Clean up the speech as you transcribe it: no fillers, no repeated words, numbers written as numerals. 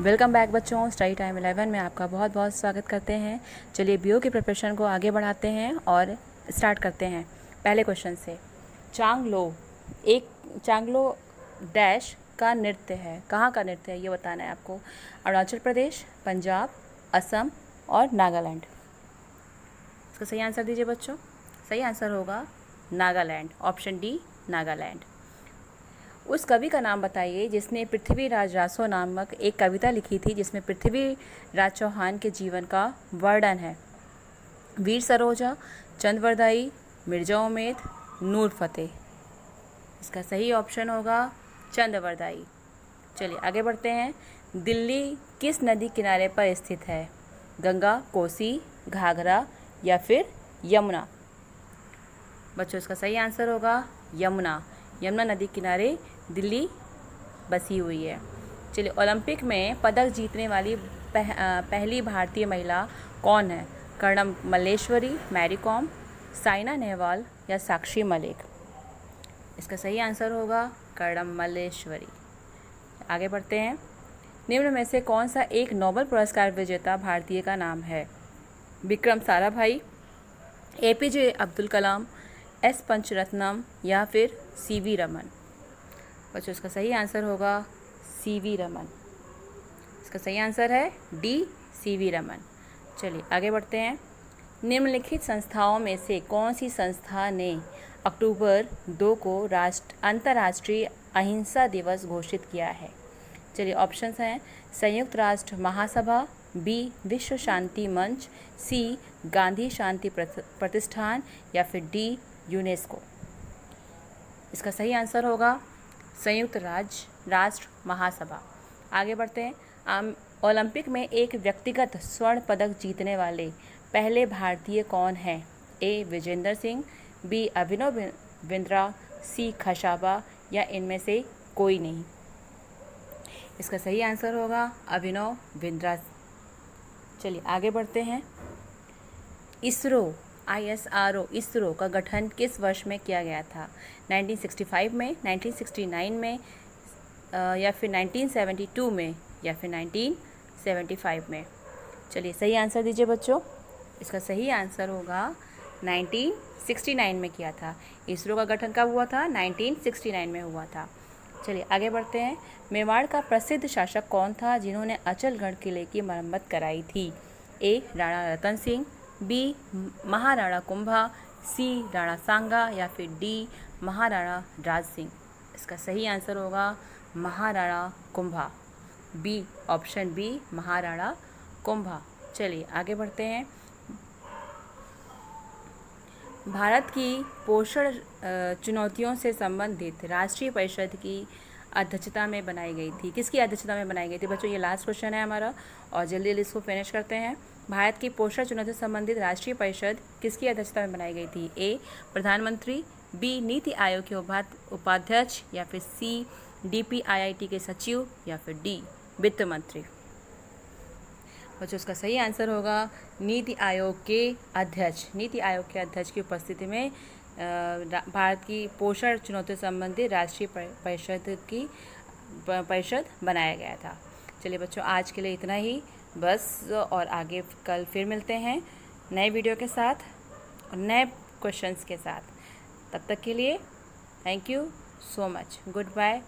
Welcome back बच्चों। Study time 11 में आपका बहुत बहुत स्वागत करते हैं। चलिए बीओ की प्रिपरेशन को आगे बढ़ाते हैं और स्टार्ट करते हैं पहले क्वेश्चन से। चांगलो डैश का नृत्य है, कहाँ का नृत्य है ये बताना है आपको। अरुणाचल प्रदेश, पंजाब, असम और नागालैंड। इसका सही आंसर दीजिए बच्चों। सही आंसर होगा नागालैंड, ऑप्शन डी नागालैंड। उस कवि का नाम बताइए जिसने पृथ्वीराज रासो नामक एक कविता लिखी थी जिसमें पृथ्वीराज चौहान के जीवन का वर्णन है। वीर सरोजा, चंदवरदाई, मिर्जा उमेद, नूर फतेह। इसका सही ऑप्शन होगा चंदवरदाई। चलिए आगे बढ़ते हैं। दिल्ली किस नदी किनारे पर स्थित है? गंगा, कोसी, घाघरा या फिर यमुना। बच्चों इसका सही आंसर होगा यमुना। यमुना नदी किनारे दिल्ली बसी हुई है। चलिए ओलंपिक में पदक जीतने वाली पहली भारतीय महिला कौन है? कर्णम मल्लेश्वरी, मैरी कॉम, साइना नेहवाल या साक्षी मलिक। इसका सही आंसर होगा कर्णम मल्लेश्वरी। आगे बढ़ते हैं। निम्न में से कौन सा एक नोबेल पुरस्कार विजेता भारतीय का नाम है? विक्रम साराभाई, एपीजे अब्दुल कलाम, एस पंचरत्नम या फिर सीवी रमन। बच्चों इसका सही आंसर होगा सीवी रमन। इसका सही आंसर है डी सीवी रमन। चलिए आगे बढ़ते हैं। निम्नलिखित संस्थाओं में से कौन सी संस्था ने अक्टूबर 2 को अंतर्राष्ट्रीय अहिंसा दिवस घोषित किया है? चलिए ऑप्शंस हैं संयुक्त राष्ट्र महासभा, बी विश्व शांति मंच, सी गांधी शांति प्रतिष्ठान या फिर डी यूनेस्को। इसका सही आंसर होगा संयुक्त राष्ट्र महासभा। आगे बढ़ते हैं। ओलंपिक में एक व्यक्तिगत स्वर्ण पदक जीतने वाले पहले भारतीय कौन हैं? ए विजेंदर सिंह, बी अभिनव बिंद्रा, सी खशाबा या इनमें से कोई नहीं। इसका सही आंसर होगा अभिनव बिंद्रा। चलिए आगे बढ़ते हैं। इसरो का गठन किस वर्ष में किया गया था? 1965 में, 1969 में या फिर 1972 में या फिर 1975 में। चलिए सही आंसर दीजिए बच्चों। इसका सही आंसर होगा 1969 में किया था। इसरो का गठन कब हुआ था? 1969 में हुआ था। चलिए आगे बढ़ते हैं। मेवाड़ का प्रसिद्ध शासक कौन था जिन्होंने अचलगढ़ किले की मरम्मत कराई थी? ए राणा रतन सिंह, बी महाराणा कुंभा, सी राणा सांगा या फिर डी महाराणा राज सिंह। इसका सही आंसर होगा Maharana Kumbha, B option B Maharana Kumbha. चलिए आगे बढ़ते हैं। भारत की पोषण चुनौतियों से संबंधित राष्ट्रीय परिषद की अध्यक्षता में बनाई गई थी। किसकी अध्यक्षता में बनाई गई थी? बच्चों ये लास्ट क्वेश्चन है हमारा और जल्दी जल्दी इसको फिनिश करते हैं। भारत की पोषण चुनौतियों से संबंधित राष्ट्रीय परिषद किसकी अध्यक्षता में बनाई गई थी? ए प्रधानमंत्री, बी नीति आयोग के उपाध्यक्ष या फिर सी DPIIT के सचिव या फिर डी वित्त मंत्री। बच्चों इसका सही आंसर होगा नीति आयोग के अध्यक्ष। नीति आयोग के अध्यक्ष की उपस्थिति में भारत की पोषण चुनौतियों से संबंधित राष्ट्रीय परिषद बनाया गया था। चलिए बच्चों आज के लिए इतना ही बस, और आगे कल फिर मिलते हैं नए वीडियो के साथ और नए क्वेश्चंस के साथ। तब तक के लिए thank you so much. Good bye.